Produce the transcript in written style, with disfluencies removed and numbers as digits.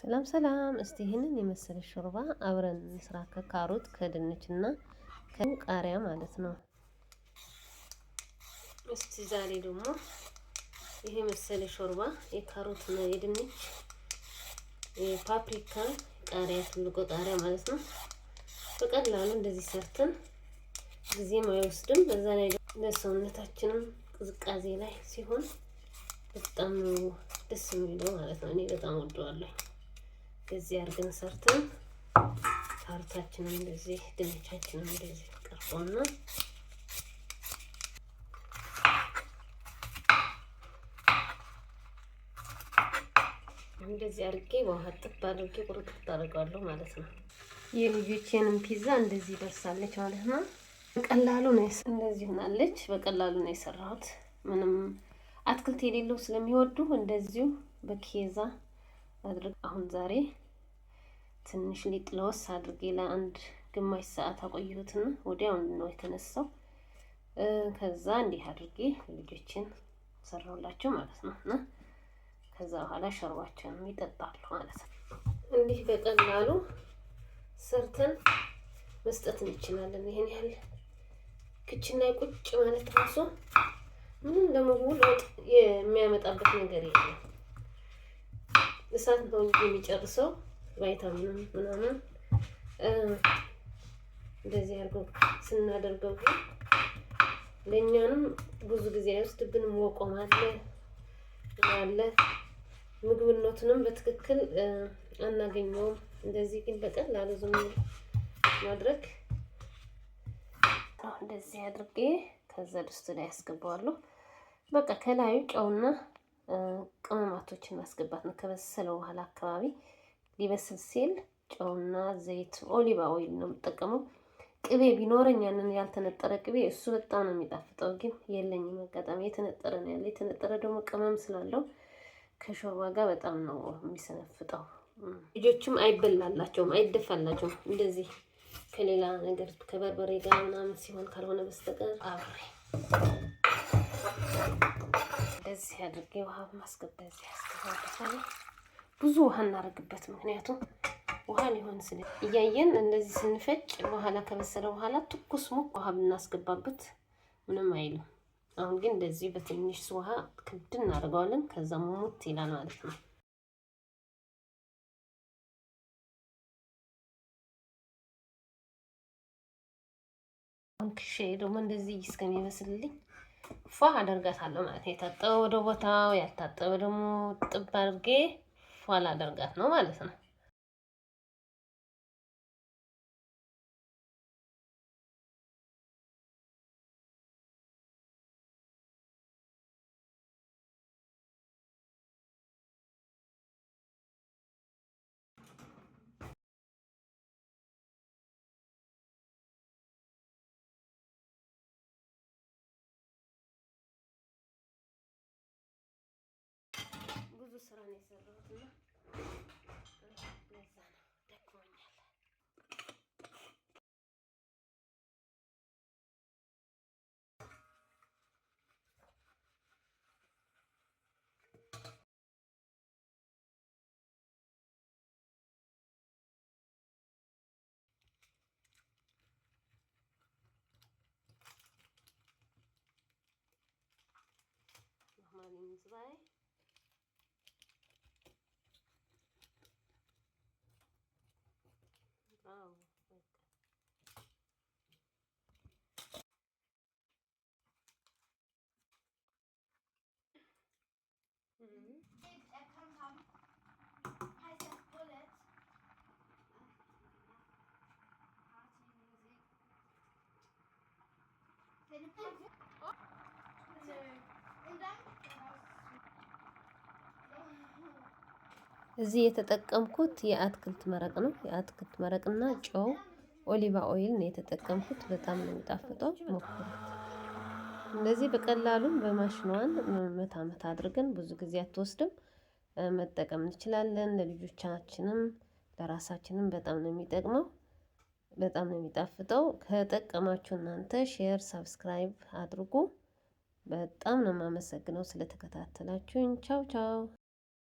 ሰላም ሰላም። እስቲ ይህንን የመሰለ ሾርባ አብረን እንስራ። ከካሮት ከድንችና ከቃሪያ ማለት ነው። እስቲ ዛሬ ደግሞ ይሄ መሰለ ሾርባ የካሮትና የድንች የፓፕሪካ ቃሪያ ትልቁ ቃሪያ ማለት ነው። በቀላሉ እንደዚህ ሰርተን ጊዜም አይወስድም። በዛ ላይ ለሰውነታችንም ቅዝቃዜ ላይ ሲሆን በጣም ደስ የሚለው ማለት ነው። እኔ በጣም ወደዋለሁ። ከዚህ አድርገን ሰርተን ካሮታችንን እንደዚህ ድንቻችንን እንደዚህ ቀርቦና እንደዚህ አድርጌ በውሃ ጥብ አድርጌ ቁርጥጥ አደርገዋለሁ ማለት ነው። የልጆቼንም ፒዛ እንደዚህ ደርሳለች ማለት ነው። በቀላሉ ነው እንደዚህ ሆናለች። በቀላሉ ነው የሰራሁት። ምንም አትክልት የሌለው ስለሚወዱ እንደዚሁ በኬዛ አድርግ። አሁን ዛሬ ትንሽ ሊጥ ለወስ አድርጌ ለአንድ ግማሽ ሰዓት አቆየሁትና ወዲያው ነው የተነሳው። ከዛ እንዲህ አድርጌ ልጆችን ሰራሁላቸው ማለት ነው። እና ከዛ በኋላ ሾርባቸውን ይጠጣሉ ማለት ነው። እንዲህ በቀላሉ ሰርተን መስጠት እንችላለን። ይሄን ያህል ክችን ላይ ቁጭ ማለት ራሱ ምንም ለምግቡ ለውጥ የሚያመጣበት ነገር የለም። እሳት ነው እንጂ የሚጨርሰው ቫይታሚን ምናምን እንደዚህ አድርጎ ስናደርገው ግን ለእኛንም ብዙ ጊዜ አይወስድብንም። ወቆም አለ ምግብነቱንም በትክክል አናገኘውም። እንደዚህ ግን በቀላሉ ዝም ማድረግ እንደዚህ አድርጌ ከዛ ድስት ላይ ያስገባዋለሁ። በቃ ከላዩ ጨውና ቅመማቶችን ማስገባት ነው። ከበሰለ በኋላ አካባቢ ሊበስል ሲል ጨውና ዘይት ኦሊቫ ኦይል ነው የምጠቀመው። ቅቤ ቢኖረኝ ያንን ያልተነጠረ ቅቤ እሱ በጣም ነው የሚጣፍጠው፣ ግን የለኝም አጋጣሚ። የተነጠረ ነው ያለ። የተነጠረ ደግሞ ቅመም ስላለው ከሾርባ ጋር በጣም ነው የሚሰነፍጠው። ልጆችም አይበላላቸውም፣ አይደፋላቸውም። እንደዚህ ከሌላ ነገር ከበርበሬ ጋር ምናምን ሲሆን ካልሆነ በስተቀር አብሬ እንደዚህ አድርጌ ውሃ በማስገባት እዚህ ያስገባለሁ። ብዙ ውሃ እናደርግበት፣ ምክንያቱም ውሃ ሊሆን ስለ እያየን እንደዚህ ስንፈጭ በኋላ ከበሰለ በኋላ ትኩስ ሙቅ ውሃ ብናስገባበት ምንም አይልም። አሁን ግን እንደዚህ በትንሽ ውሃ ክድ እናደርገዋለን። ከዛ ሙሙት ይላል ማለት ነው። አንክሼ ደግሞ እንደዚህ እስከሚበስልልኝ ፏ አደርጋታለሁ ማለት ነው። የታጠበ ወደ ቦታው፣ ያልታጠበ ደግሞ ጥብ አድርጌ ፏ ላደርጋት ነው ማለት ነው። ብዙ ስራ ነው የሰራሁት እና ለዛ ነው ደክሞኛል። ማሚን ዝባይ እዚህ የተጠቀምኩት የአትክልት መረቅ ነው። የአትክልት መረቅና ጨው፣ ኦሊቫ ኦይል ነው የተጠቀምኩት። በጣም ነው የሚጣፍጠው። ሞክሩት። እንደዚህ በቀላሉ በማሽኗን መታ አድርገን ብዙ ጊዜ አትወስድም፣ መጠቀም እንችላለን። ለልጆቻችንም ለራሳችንም በጣም ነው የሚጠቅመው። በጣም ነው የሚጣፍጠው። ከጠቀማችሁ እናንተ ሼር፣ ሰብስክራይብ አድርጉ። በጣም ነው የማመሰግነው ስለተከታተላችሁኝ። ቻው ቻው።